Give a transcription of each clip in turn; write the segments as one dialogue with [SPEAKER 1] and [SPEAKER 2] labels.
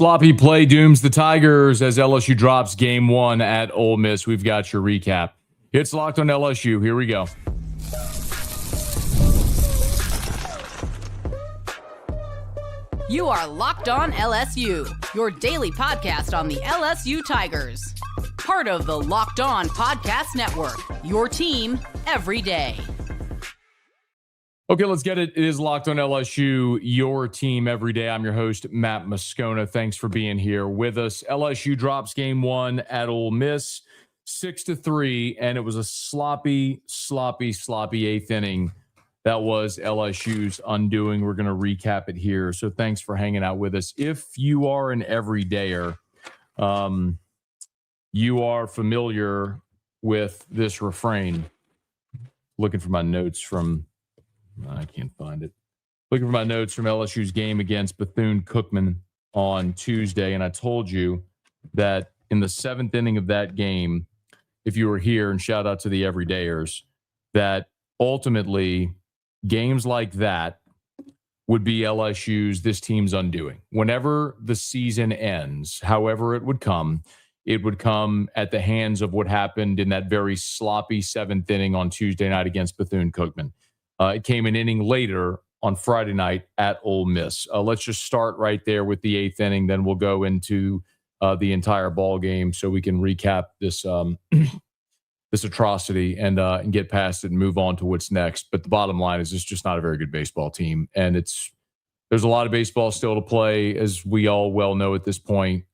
[SPEAKER 1] Sloppy play dooms the Tigers as LSU drops game 1 at Ole Miss. We've got your recap. It's Locked on LSU. Here we go.
[SPEAKER 2] You are Locked on LSU, your daily podcast on the LSU Tigers. Part of the Locked On Podcast Network, your team every day.
[SPEAKER 1] Okay, let's get it. It is Locked on LSU, your team every day. I'm your host, Matt Moscona. Thanks for being here with us. LSU drops game 1 at Ole Miss, 6-3, and it was a sloppy 8th inning. That was LSU's undoing. We're going to recap it here. So thanks for hanging out with us. If you are an everydayer, you are familiar with this refrain. Looking for my notes from... I can't find it. Looking for my notes from LSU's game against Bethune-Cookman on Tuesday, and I told you that in the 7th inning of that game, if you were here, and shout out to the everydayers, that ultimately games like that would be this team's undoing. Whenever the season ends, however it would come at the hands of what happened in that very sloppy 7th inning on Tuesday night against Bethune-Cookman. It came an inning later on Friday night at Ole Miss. Let's just start right there with the 8th inning. Then we'll go into the entire ball game so we can recap this this atrocity and get past it and move on to what's next. But the bottom line is it's just not a very good baseball team, and there's a lot of baseball still to play, as we all well know at this point.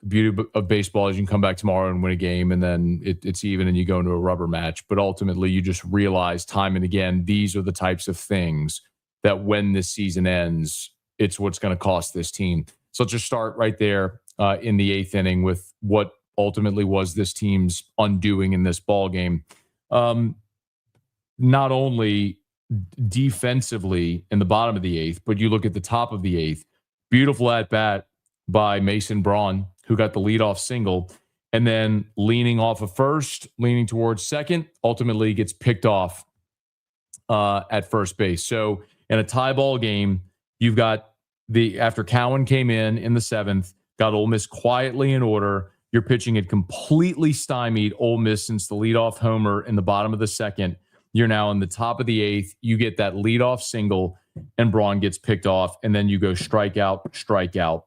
[SPEAKER 1] The beauty of baseball is you can come back tomorrow and win a game, and then it's even and you go into a rubber match. But ultimately, you just realize time and again, these are the types of things that when this season ends, it's what's going to cost this team. So let's just start right there in the 8th inning with what ultimately was this team's undoing in this ball game. Not only defensively in the bottom of the 8th, but you look at the top of the 8th, beautiful at-bat by Mason Braun, who got the leadoff single, and then leaning off of first, leaning towards second, ultimately gets picked off at first base. So in a tie ball game, you've got after Cowan came in the 7th, got Ole Miss quietly in order. Your pitching had completely stymied Ole Miss since the leadoff homer in the bottom of the 2nd. You're now in the top of the 8th. You get that leadoff single, and Braun gets picked off, and then you go strikeout.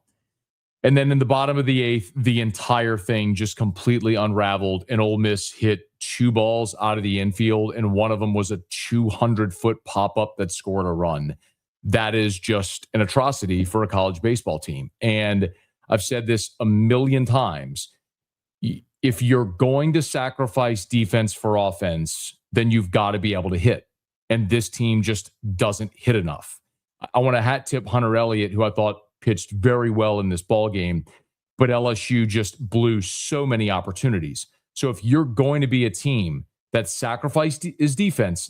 [SPEAKER 1] And then in the bottom of the 8th, the entire thing just completely unraveled, and Ole Miss hit 2 balls out of the infield, and one of them was a 200-foot pop-up that scored a run. That is just an atrocity for a college baseball team. And I've said this a million times. If you're going to sacrifice defense for offense, then you've got to be able to hit. And this team just doesn't hit enough. I want to hat tip Hunter Elliott, who I thought pitched very well in this ball game, but LSU just blew so many opportunities. So if you're going to be a team that sacrifices defense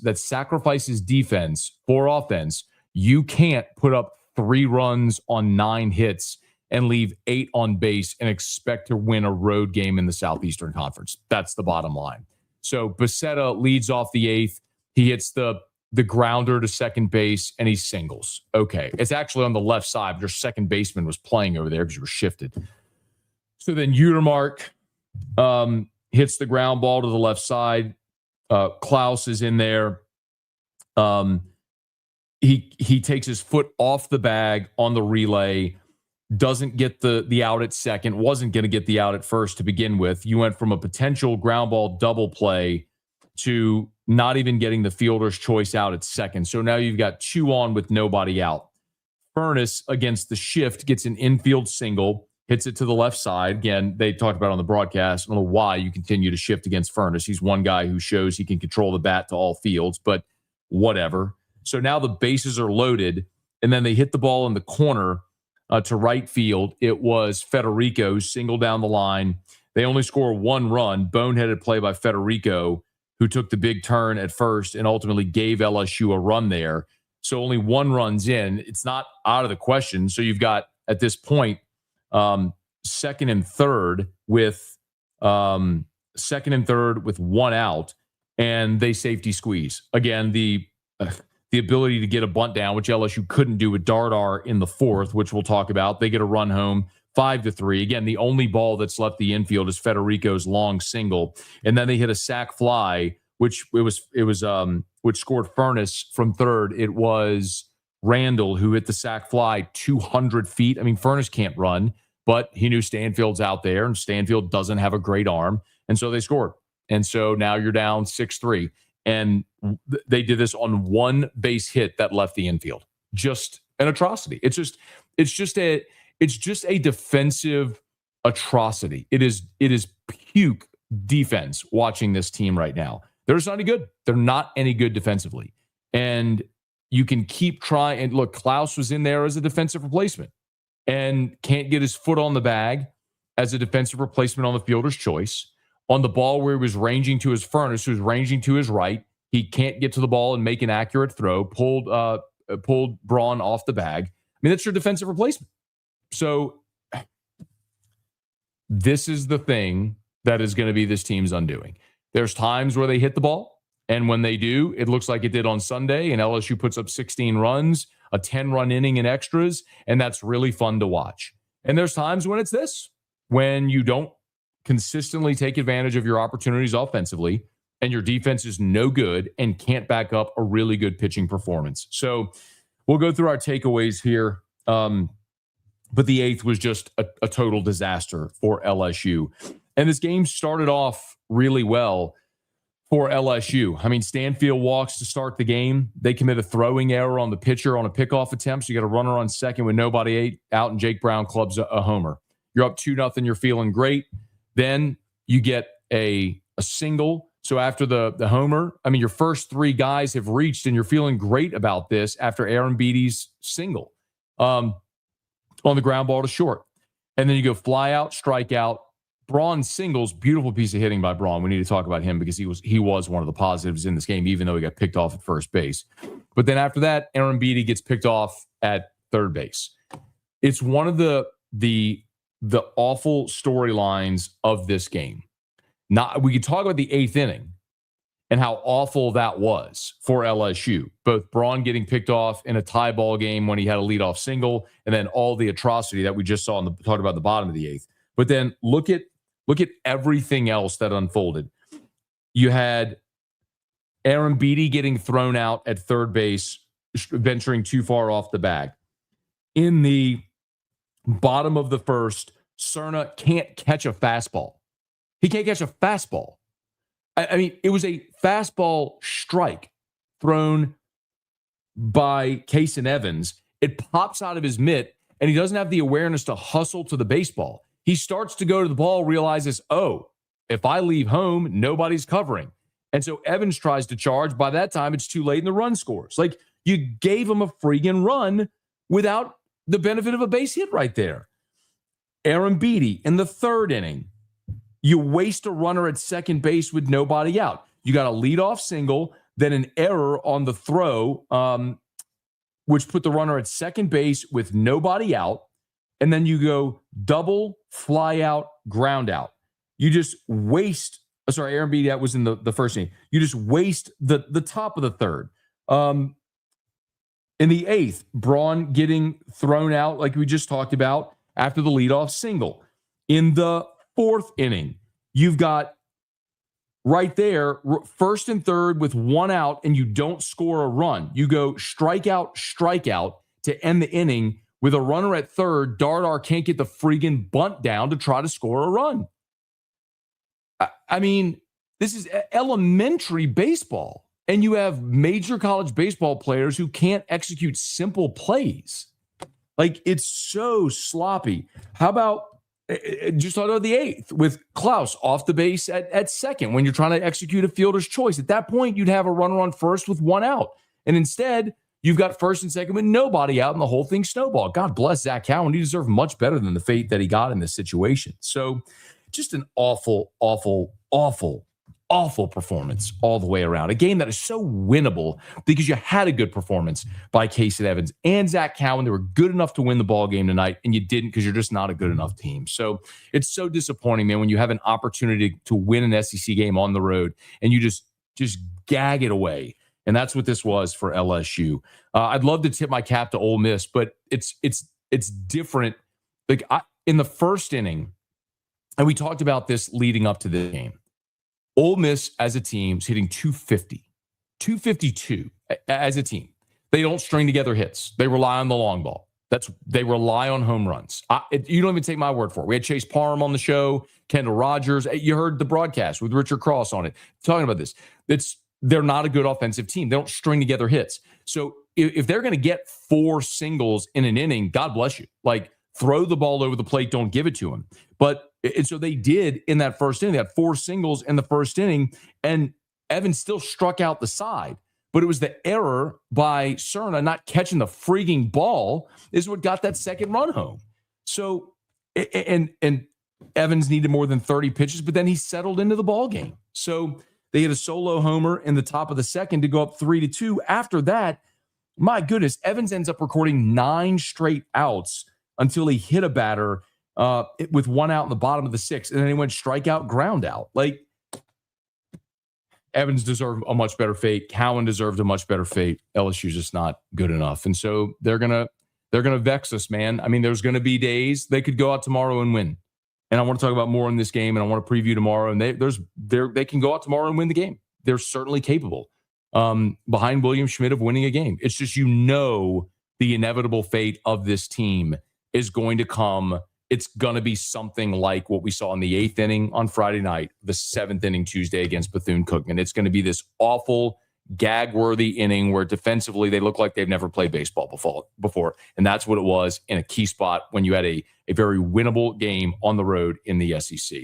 [SPEAKER 1] for offense, you can't put up 3 runs on 9 hits and leave 8 on base and expect to win a road game in the Southeastern Conference. That's the bottom line. So Becerra leads off the 8th. He hits the grounder to second base, and he singles. Okay, it's actually on the left side, but your second baseman was playing over there because you were shifted. So then Utermark hits the ground ball to the left side. Klaus is in there. He takes his foot off the bag on the relay, doesn't get the out at second, wasn't going to get the out at first to begin with. You went from a potential ground ball double play to not even getting the fielder's choice out at second. So now you've got 2 on with nobody out. Furness against the shift gets an infield single, hits it to the left side. Again, they talked about it on the broadcast. I don't know why you continue to shift against Furness. He's one guy who shows he can control the bat to all fields, but whatever. So now the bases are loaded, and then they hit the ball in the corner to right field. It was Federico single down the line. They only score 1 run. Boneheaded play by Federico, who took the big turn at first and ultimately gave LSU a run there. So only 1 run's in. It's not out of the question. So you've got, at this point, second and third with 1 out, and they safety squeeze. Again, the the ability to get a bunt down, which LSU couldn't do with Dardar in the fourth, which we'll talk about. They get a run home 5-3. Again, the only ball that's left the infield is Federico's long single. And then they hit a sac fly, which scored Furness from third. It was Randall who hit the sac fly 200 feet. I mean, Furness can't run, but he knew Stanfield's out there, and Stanfield doesn't have a great arm. And so they scored. And so now you're down 6-3. And they did this on one base hit that left the infield. Just an atrocity. It's just a defensive atrocity. It is puke defense watching this team right now. They're just not any good. They're not any good defensively. And you can keep trying. And look, Klaus was in there as a defensive replacement and can't get his foot on the bag as a defensive replacement on the fielder's choice. On the ball where he was ranging to his Furness, who's ranging to his right, he can't get to the ball and make an accurate throw. Pulled Braun off the bag. I mean, that's your defensive replacement. So this is the thing that is going to be this team's undoing. There's times where they hit the ball, and when they do, it looks like it did on Sunday, and LSU puts up 16 runs, a 10-run inning in extras, and that's really fun to watch. And there's times when it's this, when you don't consistently take advantage of your opportunities offensively, and your defense is no good and can't back up a really good pitching performance. So we'll go through our takeaways here. But the eighth was just a total disaster for LSU. And this game started off really well for LSU. I mean, Stanfield walks to start the game. They commit a throwing error on the pitcher on a pickoff attempt. So you got a runner on second with nobody out, and Jake Brown clubs a homer. You're up 2-0. You're feeling great. Then you get a single. So after the homer, I mean, your first three guys have reached, and you're feeling great about this after Aaron Beatty's single on the ground ball to short. And then you go fly out, strike out. Braun singles, beautiful piece of hitting by Braun. We need to talk about him because he was one of the positives in this game, even though he got picked off at first base. But then after that, Aaron Beatty gets picked off at third base. It's one of the awful storylines of this game. We could talk about the eighth inning and how awful that was for LSU. Both Braun getting picked off in a tie ball game when he had a leadoff single, and then all the atrocity that we just saw talked about the bottom of the eighth. But then look at everything else that unfolded. You had Aaron Beatty getting thrown out at third base, venturing too far off the bag. In the bottom of the first, Cerna can't catch a fastball. He can't catch a fastball. I mean, it was a fastball strike thrown by Casan Evans. It pops out of his mitt, and he doesn't have the awareness to hustle to the baseball. He starts to go to the ball, realizes, oh, if I leave home, nobody's covering. And so Evans tries to charge. By that time, it's too late and the run scores. Like, you gave him a freaking run without the benefit of a base hit right there. Aaron Beatty in the third inning. You waste a runner at second base with nobody out. You got a leadoff single, then an error on the throw, which put the runner at second base with nobody out. And then you go double, fly out, ground out. You just waste. Aaron Beatty, that was in the first inning. You just waste the top of the third. In the eighth, Braun getting thrown out, like we just talked about, after the leadoff single. In the fourth inning, you've got right there, first and third with one out, and you don't score a run. You go strikeout to end the inning with a runner at third. Dardar can't get the friggin' bunt down to try to score a run. I mean, this is elementary baseball, and you have major college baseball players who can't execute simple plays. Like, it's so sloppy. How about just out of the eighth with Klaus off the base at second when you're trying to execute a fielder's choice? At that point, you'd have a runner on first with one out. And instead, you've got first and second with nobody out, and the whole thing snowballed. God bless Zach Cowan. He deserved much better than the fate that he got in this situation. So just an awful, awful, awful, awful performance all the way around. A game that is so winnable because you had a good performance by Casan Evans and Zach Cowan. They were good enough to win the ball game tonight, and you didn't because you're just not a good enough team. So it's so disappointing, man, when you have an opportunity to win an SEC game on the road and you just gag it away. And that's what this was for LSU. I'd love to tip my cap to Ole Miss, but it's different. Like in the first inning, and we talked about this leading up to the game, Ole Miss as a team is hitting 250, 252 as a team. They don't string together hits. They rely on the long ball. They rely on home runs. You don't even take my word for it. We had Chase Parham on the show, Kendall Rogers. You heard the broadcast with Richard Cross on it, talking about this. They're not a good offensive team. They don't string together hits. So if they're going to get 4 singles in an inning, God bless you. Like, throw the ball over the plate. Don't give it to them. And so they did in that first inning. They had 4 singles in the first inning, and Evans still struck out the side. But it was the error by Cerna not catching the freaking ball is what got that second run home. So, and Evans needed more than 30 pitches, but then he settled into the ball game. So they hit a solo homer in the top of the second to go up 3-2. After that, my goodness, Evans ends up recording 9 straight outs until he hit a batter with 1 out in the bottom of the 6th, and then he went strikeout, ground out. Like, Evans deserved a much better fate. Cowan deserved a much better fate. LSU's just not good enough. And so they're gonna vex us, man. I mean, there's gonna be days they could go out tomorrow and win. And I want to talk about more in this game, and I want to preview tomorrow. And they can go out tomorrow and win the game. They're certainly capable. Behind William Schmidt of winning a game. It's just, the inevitable fate of this team is going to come. It's going to be something like what we saw in the 8th inning on Friday night, the 7th inning Tuesday against Bethune-Cookman. It's going to be this awful, gag-worthy inning where defensively they look like they've never played baseball before. And that's what it was in a key spot when you had a very winnable game on the road in the SEC.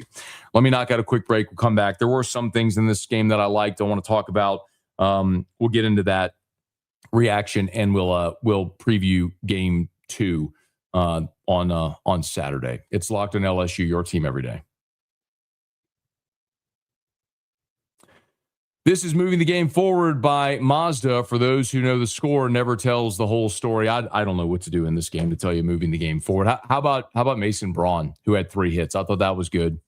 [SPEAKER 1] Let me knock out a quick break. We'll come back. There were some things in this game that I liked. I want to talk about. We'll get into that reaction, and we'll preview game 2 on Saturday. It's Locked on LSU, your team every day. This is Moving the Game Forward by Mazda. For those who know the score, never tells the whole story. I don't know what to do in this game to tell you moving the game forward. How about Mason Braun, who had 3 hits? I thought that was good.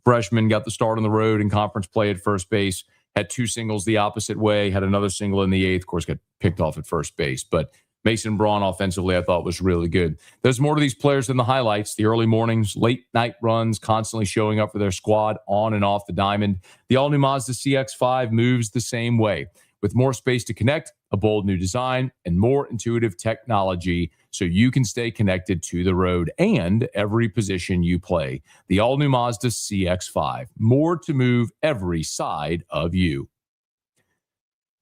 [SPEAKER 1] Freshman, got the start on the road in conference play at first base, had 2 singles the opposite way, had another single in the 8th, of course, got picked off at first base. But Mason Braun offensively, I thought, was really good. There's more to these players than the highlights. The early mornings, late night runs, constantly showing up for their squad on and off the diamond. The all-new Mazda CX-5 moves the same way, with more space to connect, a bold new design, and more intuitive technology so you can stay connected to the road and every position you play. The all-new Mazda CX-5, more to move every side of you.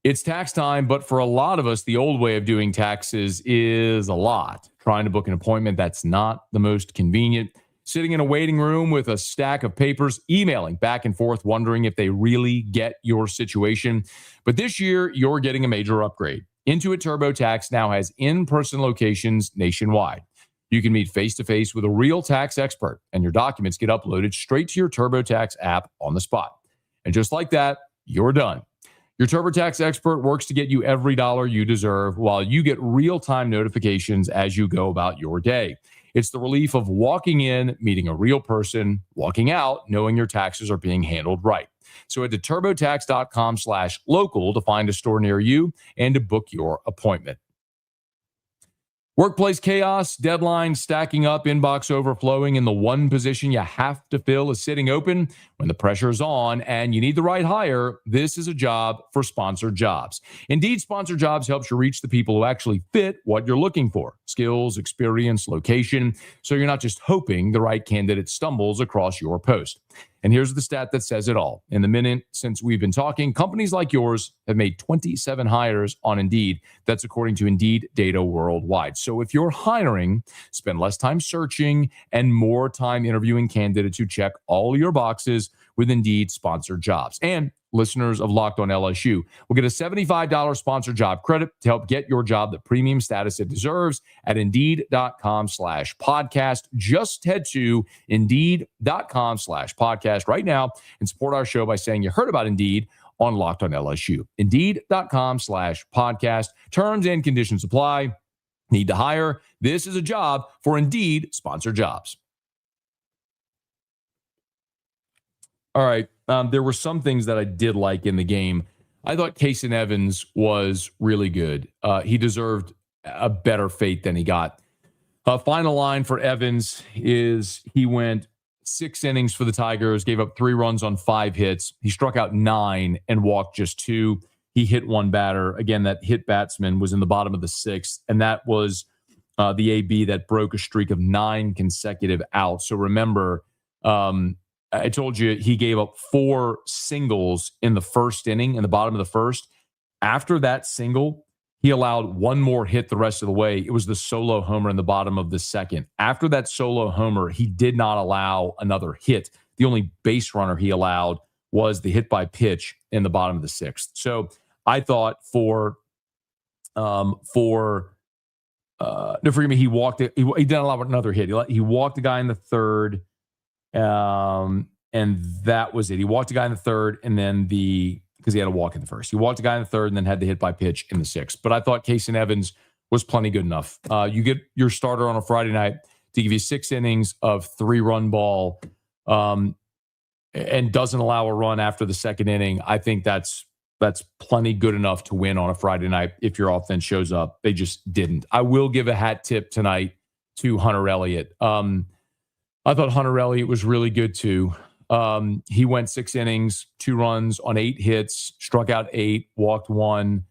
[SPEAKER 1] It's tax time, but for a lot of us, the old way of doing taxes is a lot. Trying to book an appointment, that's not the most convenient. Sitting in a waiting room with a stack of papers, emailing back and forth, wondering if they really get your situation. But this year, you're getting a major upgrade. Intuit TurboTax now has in-person locations nationwide. You can meet face-to-face with a real tax expert, and your documents get uploaded straight to your TurboTax app on the spot. And just like that, you're done. Your TurboTax expert works to get you every dollar you deserve while you get real-time notifications as you go about your day. It's the relief of walking in, meeting a real person, walking out, knowing your taxes are being handled right. So head to turbotax.com/local to find a store near you and to book your appointment. Workplace chaos, deadlines stacking up, inbox overflowing, and the one position you have to fill is sitting open when the pressure is on and you need the right hire. This is a job for Sponsored Jobs. Indeed, Sponsored Jobs helps you reach the people who actually fit what you're looking for: skills, experience, location, so you're not just hoping the right candidate stumbles across your post. And here's the stat that says it all. In the minute since we've been talking, companies like yours have made 27 hires on Indeed. That's according to Indeed data worldwide. So if you're hiring, spend less time searching and more time interviewing candidates who check all your boxes with Indeed Sponsored Jobs. And listeners of Locked on LSU will get a $75 sponsored job credit to help get your job the premium status it deserves at Indeed.com/podcast. Just head to Indeed.com/podcast right now and support our show by saying you heard about Indeed on Locked on LSU. Indeed.com/podcast. Terms and conditions apply. Need to hire? This is a job for Indeed Sponsored Jobs. All right. There were some things that I did like in the game. I thought Casan Evans was really good. He deserved a better fate than he got. Final line for Evans is he went 6 innings for the Tigers, gave up 3 runs on 5 hits. He struck out 9 and walked just 2. He hit 1 batter. Again, that hit batsman was in the bottom of the 6th, and that was the AB that broke a streak of 9 consecutive outs. So remember, I told you he gave up 4 singles in the first inning, in the bottom of the first. After that single, he allowed 1 more hit the rest of the way. It was the solo homer in the bottom of the second. After that solo homer, he did not allow another hit. The only base runner he allowed was the hit by pitch in the bottom of the 6th. So I thought no, forgive me, he walked it. He didn't allow another hit. He walked the guy in the 3rd. And that was it. He walked a guy in the 3rd, and then because he had a walk in the 1st. He walked a guy in the 3rd and then had the hit by pitch in the 6th. But I thought Casan Evans was plenty good enough. You get your starter on a Friday night to give you 6 innings of 3-run ball, and doesn't allow a run after the 2nd inning. I think that's plenty good enough to win on a Friday night if your offense shows up. They just didn't. I will give a hat tip tonight to Hunter Elliott. I thought Hunter Elliott was really good too. He went 6 innings, 2 runs on 8 hits, struck out 8, walked 1,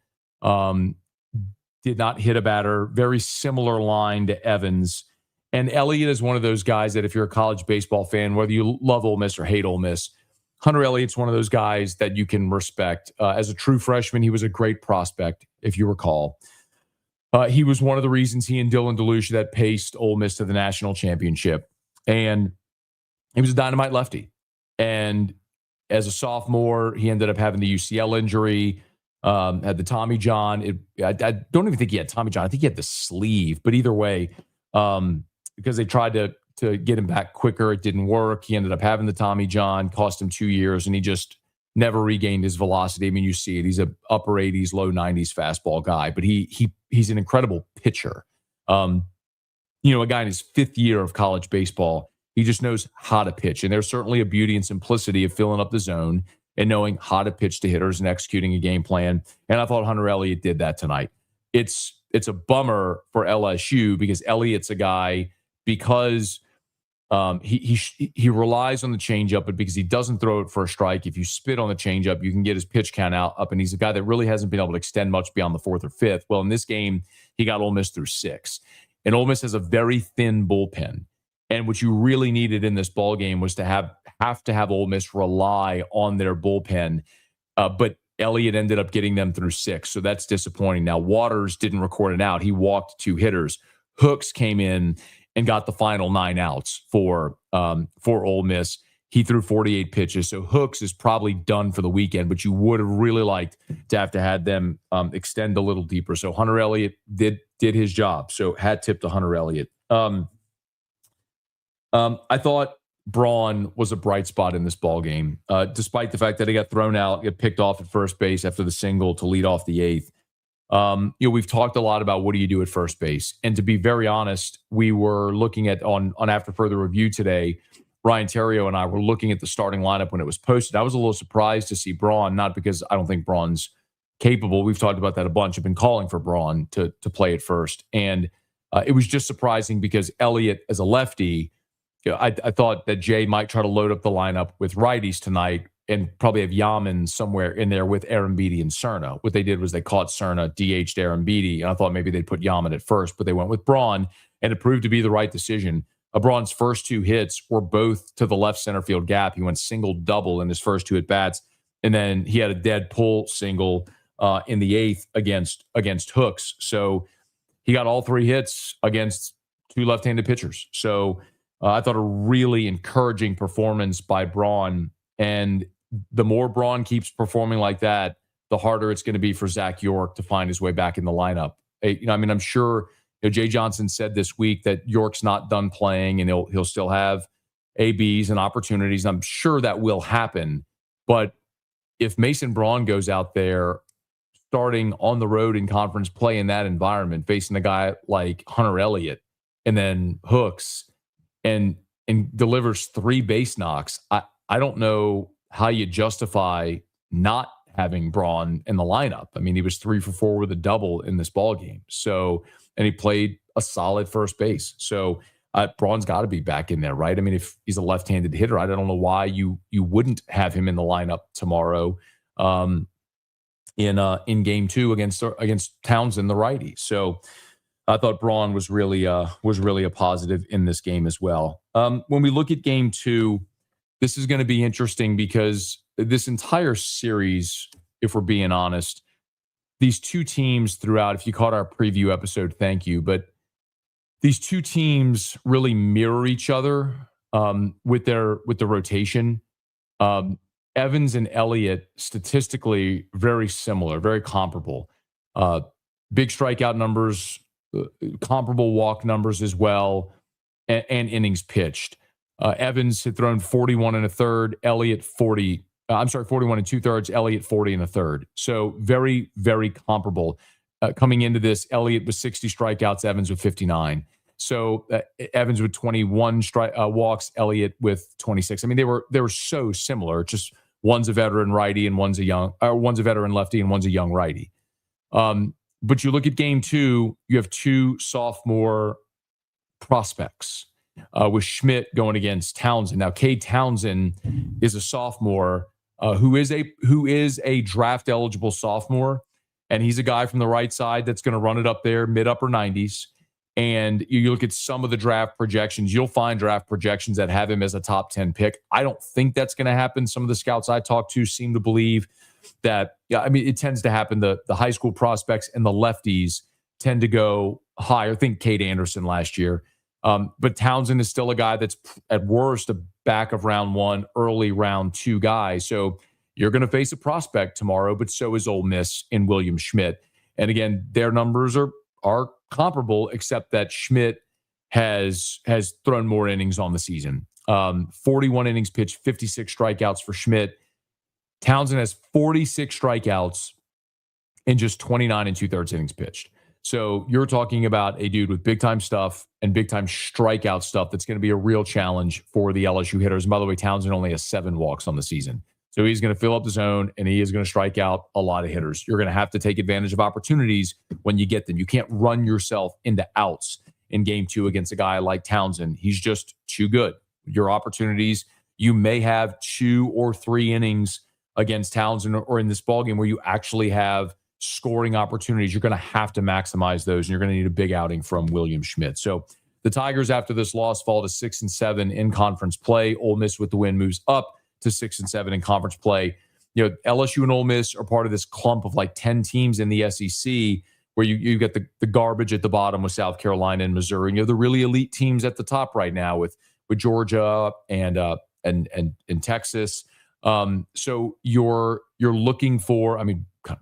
[SPEAKER 1] did not hit a batter. Very similar line to Evans. And Elliott is one of those guys that if you're a college baseball fan, whether you love Ole Miss or hate Ole Miss, Hunter Elliott's one of those guys that you can respect. As a true freshman, he was a great prospect, if you recall. He was one of the reasons he and Dylan DeLucia that paced Ole Miss to the national championship. And he was a dynamite lefty. And as a sophomore, he ended up having the UCL injury, had the Tommy John. I don't even think he had Tommy John. I think he had the sleeve. But either way, because they tried to get him back quicker, it didn't work. He ended up having the Tommy John, cost him 2 years, and he just never regained his velocity. I mean, you see it. He's a upper 80s, low 90s fastball guy, but he's an incredible pitcher. A guy in his 5th year of college baseball, he just knows how to pitch. And there's certainly a beauty and simplicity of filling up the zone and knowing how to pitch to hitters and executing a game plan. And I thought Hunter Elliott did that tonight. It's a bummer for LSU because Elliott's a guy, because he relies on the changeup, but because he doesn't throw it for a strike, if you spit on the changeup, you can get his pitch count up. And he's a guy that really hasn't been able to extend much beyond the 4th or 5th. Well, in this game, he got Ole Miss through 6. And Ole Miss has a very thin bullpen. And what you really needed in this ball game was to have Ole Miss rely on their bullpen. But Elliott ended up getting them through 6. So that's disappointing. Now, Waters didn't record it out. He walked 2 hitters. Hooks came in and got the final 9 outs for Ole Miss. He threw 48 pitches. So Hooks is probably done for the weekend, but you would have really liked to have had them extend a little deeper. So Hunter Elliott did his job. So hat tip to Hunter Elliott. I thought Braun was a bright spot in this ball game, despite the fact that he got thrown out, get picked off at first base after the single to lead off the 8th. We've talked a lot about what do you do at first base, and to be very honest, we were looking at on After Further Review today. Ryan Terrio and I were looking at the starting lineup when it was posted. I was a little surprised to see Braun, not because I don't think Braun's capable. We've talked about that a bunch. I've been calling for Braun to play at first, and it was just surprising because Elliott, as a lefty, I thought that Jay might try to load up the lineup with righties tonight and probably have Yaman somewhere in there with Arambidi and Cerna. What they did was they caught Cerna, DH'd Arambidi, and I thought maybe they'd put Yaman at first, but they went with Braun, and it proved to be the right decision. Braun's first 2 hits were both to the left center field gap. He went single-double in his first 2 at-bats, and then he had a dead pull single in the 8th against Hooks. So he got all 3 hits against 2 left-handed pitchers. So I thought a really encouraging performance by Braun. And the more Braun keeps performing like that, the harder it's going to be for Zach York to find his way back in the lineup. I'm sure Jay Johnson said this week that York's not done playing and he'll still have ABs and opportunities. I'm sure that will happen. But if Mason Braun goes out there starting on the road in conference play in that environment, facing a guy like Hunter Elliott and then Hooks, and delivers 3 base knocks, I don't know how you justify not having Braun in the lineup. I mean, he was 3 for 4 with a double in this ball game. So, and he played a solid first base. So Braun's got to be back in there, right? I mean, if he's a left-handed hitter, I don't know why you wouldn't have him in the lineup tomorrow in game 2 against Townsend, the righty. So I thought Braun was really a positive in this game as well. When we look at game 2, this is going to be interesting because this entire series, if we're being honest, these two teams throughout, if you caught our preview episode, thank you, but these two teams really mirror each other with the rotation. Evans and Elliott, statistically very similar, very comparable. Big strikeout numbers, comparable walk numbers as well, and innings pitched. Evans had thrown 41 and a third, Elliott 41 and 2/3, Elliott 40 and a third. So very, very comparable. Coming into this, Elliott with 60 strikeouts, Evans with 59. So Evans with 21 walks, Elliott with 26. I mean, they were so similar. Just one's a veteran righty and one's a veteran lefty and one's a young righty. But you look at game 2, you have 2 sophomore prospects with Schmidt going against Townsend. Now, Cade Townsend is a sophomore who is a draft eligible sophomore, and he's a guy from the right side that's going to run it up there, mid-upper 90s. And you look at some of the draft projections, you'll find draft projections that have him as a top 10 pick. I don't think that's going to happen. Some of the scouts I talked to seem to believe that, it tends to happen. The high school prospects and the lefties tend to go higher. I think Cade Anderson last year. But Townsend is still a guy that's at worst a back of round 1, early round 2 guy. So you're going to face a prospect tomorrow, but so is Ole Miss in William Schmidt. And again, their numbers are comparable, except that Schmidt has thrown more innings on the season. 41 innings pitched, 56 strikeouts for Schmidt. Townsend has 46 strikeouts in just 29 and 2/3 innings pitched. So you're talking about a dude with big-time stuff and big-time strikeout stuff that's going to be a real challenge for the LSU hitters. And by the way, Townsend only has 7 walks on the season. So he's going to fill up the zone, and he is going to strike out a lot of hitters. You're going to have to take advantage of opportunities when you get them. You can't run yourself into outs in game 2 against a guy like Townsend. He's just too good. Your opportunities, you may have 2 or 3 innings against Townsend or in this ballgame where you actually have scoring opportunities. You're going to have to maximize those, and you're going to need a big outing from William Schmidt. So the Tigers, after this loss, fall to 6-7 in conference play. Ole Miss with the win moves up to 6-7 in conference play. LSU and Ole Miss are part of this clump of like 10 teams in the SEC where you get the garbage at the bottom with South Carolina and Missouri. And you have the really elite teams at the top right now with Georgia and Texas. So you're looking for,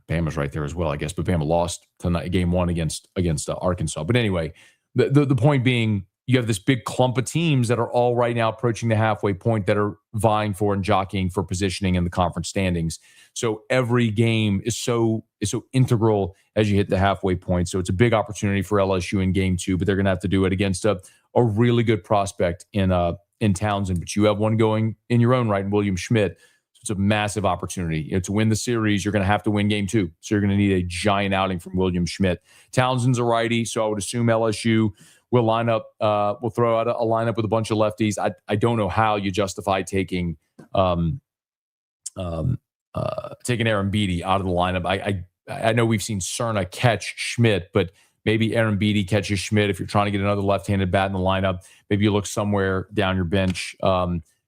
[SPEAKER 1] Bama's right there as well, I guess, but Bama lost tonight, game 1 against Arkansas. But anyway, the point being, you have this big clump of teams that are all right now approaching the halfway point that are vying for and jockeying for positioning in the conference standings. So every game is so integral as you hit the halfway point. So it's a big opportunity for LSU in game 2, but they're going to have to do it against a really good prospect in Townsend. But you have one going in your own right, in William Schmidt. So it's a massive opportunity. To win the series, you're going to have to win game 2. So you're going to need a giant outing from William Schmidt. Townsend's a righty, so I would assume LSU will line up. We'll throw out a lineup with a bunch of lefties. I don't know how you justify taking Aaron Beatty out of the lineup. I know we've seen Cerna catch Schmidt, but maybe Aaron Beatty catches Schmidt. If you're trying to get another left-handed bat in the lineup, maybe you look somewhere down your bench.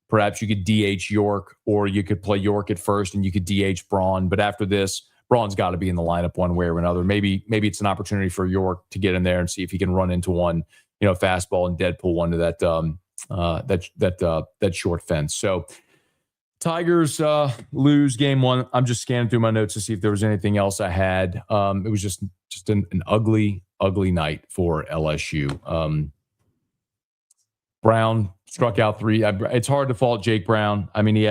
[SPEAKER 1] Perhaps you could DH York, or you could play York at first and you could DH Braun. But after this, Braun's got to be in the lineup one way or another. Maybe it's an opportunity for York to get in there and see if he can run into one, fastball and Deadpool one to that short fence. So Tigers lose game 1. I'm just scanning through my notes to see if there was anything else I had. It was just an ugly night for LSU. Braun struck out 3. It's hard to fault Jake Braun. He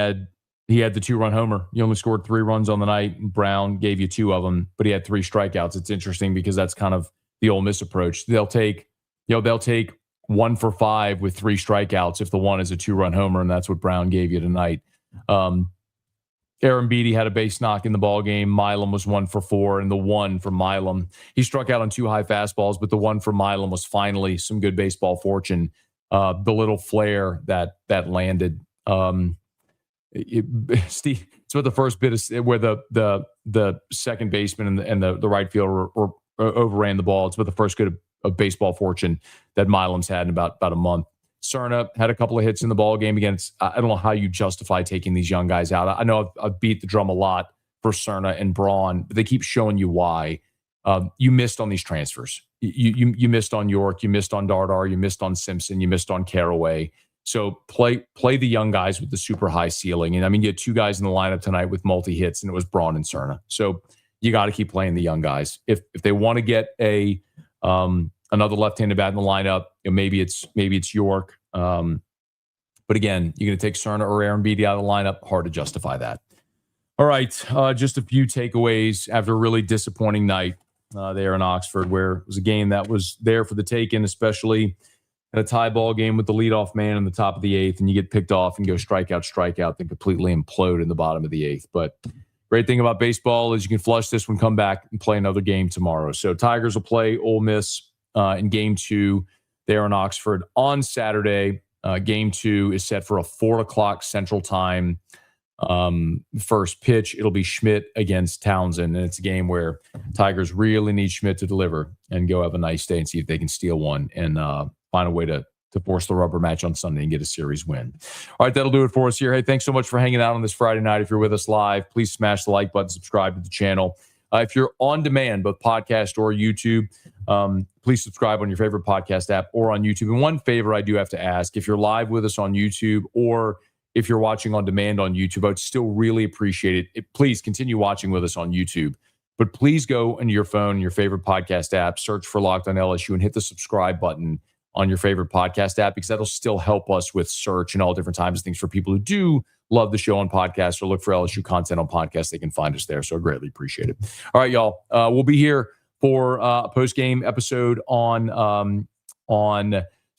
[SPEAKER 1] had the 2-run homer. He only scored 3 runs on the night. Braun gave you 2 of them, but he had 3 strikeouts. It's interesting because that's kind of the Ole Miss approach. They'll take 1 for 5 with 3 strikeouts if the one is a 2-run homer, and that's what Braun gave you tonight. Aaron Beatty had a base knock in the ball game. Milam was 1 for 4, and the one for Milam, he struck out on 2 high fastballs, but the one for Milam was finally some good baseball fortune. The little flare that landed. Steve, it's what the first bit is where the second baseman and the right fielder were overran the ball. It's about the first good of baseball fortune that Milam's had in about a month. Cerna had a couple of hits in the ball game. Again, I don't know how you justify taking these young guys out. I know I've beat the drum a lot for Cerna and Braun, but they keep showing you why. You missed on these transfers. You missed on York. You missed on Dardar. You missed on Simpson. You missed on Caraway. So play the young guys with the super high ceiling. And I mean, you had 2 guys in the lineup tonight with multi-hits, and it was Braun and Cerna. So you got to keep playing the young guys. If they want to get another left-handed bat in the lineup, maybe it's York. But again, you're going to take Cerna or Aaron Beatty out of the lineup. Hard to justify that. All right, just a few takeaways after a really disappointing night there in Oxford, where it was a game that was there for the taking, especially at a tie ball game with the leadoff man in the top of the 8th, and you get picked off and go strikeout, then completely implode in the bottom of the 8th. But great thing about baseball is you can flush this one, come back, and play another game tomorrow. So Tigers will play Ole Miss in Game 2 there in Oxford on Saturday. Game 2 is set for a 4 o'clock Central Time first pitch. It'll be Schmidt against Townsend, and it's a game where Tigers really need Schmidt to deliver and go have a nice day and see if they can steal one and find a way to force the rubber match on Sunday and get a series win. All right, that'll do it for us here. Hey, thanks so much for hanging out on this Friday night. If you're with us live, please smash the like button, subscribe to the channel. If you're on demand, both podcast or YouTube, please subscribe on your favorite podcast app or on YouTube. And one favor I do have to ask, if you're live with us on YouTube or if you're watching on demand on YouTube, I would still really appreciate it. Please continue watching with us on YouTube. But please go into your phone, your favorite podcast app, search for Locked on LSU, and hit the subscribe button on your favorite podcast app, because that'll still help us with search and all different types of things for people who do love the show on podcasts or look for LSU content on podcasts. They can find us there. So I greatly appreciate it. All right, y'all. We'll be here for a post-game episode on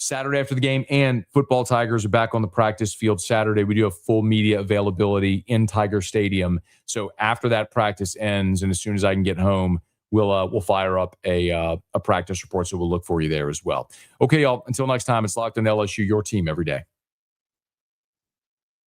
[SPEAKER 1] Saturday after the game, and football Tigers are back on the practice field Saturday. We do have full media availability in Tiger Stadium. So after that practice ends, and as soon as I can get home, we'll fire up a practice report. So we'll look for you there as well. Okay, y'all. Until next time, it's Locked on LSU, your team every day.